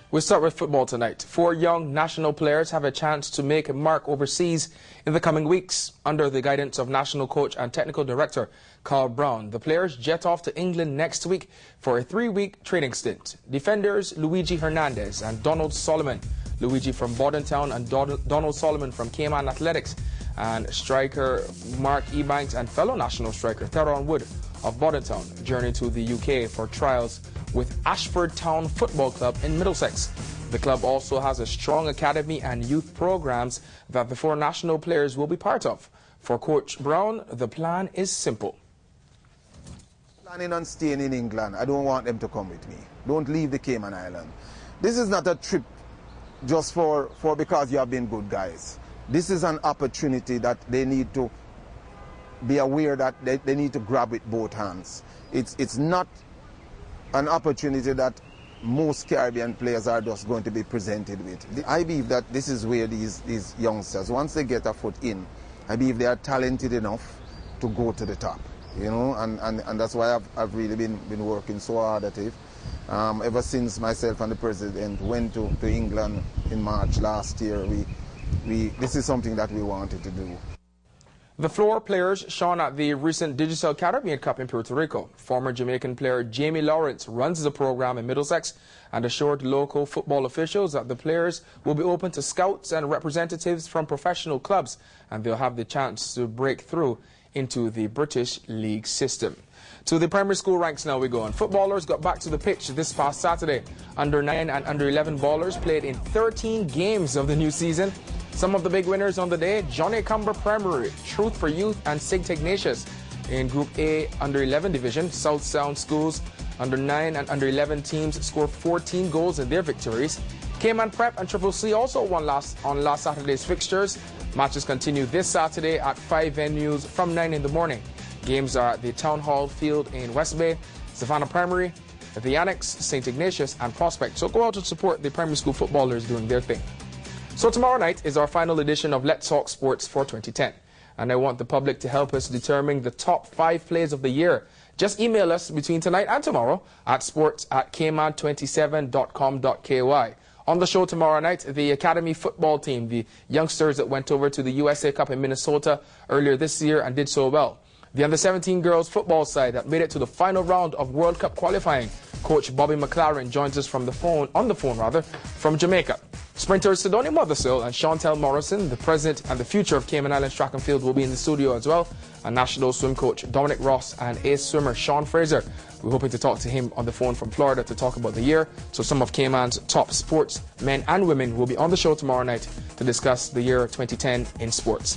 We start with football tonight. 4 young national players have a chance to make a mark overseas in the coming weeks. Under the guidance of national coach and technical director Carl Brown, the players jet off to England next week for a 3-week training stint. Defenders Luigi Hernandez and Donald Solomon, Luigi from Bordentown and Donald Solomon from Cayman Athletics, and striker Mark Ebanks and fellow national striker Theron Wood of Bordentown journey to the UK for trials with Ashford Town Football Club in Middlesex. The club also has a strong academy and youth programs that the 4 national players will be part of. For Coach Brown, the plan is simple. Planning on staying in England, I don't want them to come with me. Don't leave the Cayman Island. This is not a trip just for because you have been good guys. This is an opportunity that they need to be aware that they need to grab with both hands. It's not an opportunity that most Caribbean players are just going to be presented with. I believe that this is where these youngsters, once they get a foot in, I believe they are talented enough to go to the top, you know, and that's why I've really been working so hard at it. Ever since myself and the president went to England in March last year, this is something that we wanted to do. The floor players shone at the recent Digital Caribbean Cup in Puerto Rico. Former Jamaican player Jamie Lawrence runs the program in Middlesex and assured local football officials that the players will be open to scouts and representatives from professional clubs, and they'll have the chance to break through into the British League system. To the primary school ranks now we go on. Footballers got back to the pitch this past Saturday. Under-9 and under-11 ballers played in 13 games of the new season. Some of the big winners on the day: Johnny Cumber Primary, Truth for Youth and St. Ignatius. In Group A under-11 division, South Sound Schools under-9 and under-11 teams scored 14 goals in their victories. Cayman Prep and Triple C also won on last Saturday's fixtures. Matches continue this Saturday at 5 venues from 9 in the morning. Games are at the Town Hall Field in West Bay, Savannah Primary, the Annex, St. Ignatius and Prospect. So go out and support the primary school footballers doing their thing. So tomorrow night is our final edition of Let's Talk Sports for 2010. And I want the public to help us determine the top 5 plays of the year. Just email us between tonight and tomorrow at sports@cayman27.com.ky. On the show tomorrow night, the Academy football team, the youngsters that went over to the USA Cup in Minnesota earlier this year and did so well. The under-17 girls football side that made it to the final round of World Cup qualifying. Coach Bobby McLaren joins us on the phone from Jamaica. Sprinters Sidonia Mothersill and Chantel Morrison, the president and the future of Cayman Islands Track and Field, will be in the studio as well. And national swim coach Dominic Ross and ace swimmer Sean Fraser. We're hoping to talk to him on the phone from Florida to talk about the year. So some of Cayman's top sports men and women will be on the show tomorrow night to discuss the year 2010 in sports.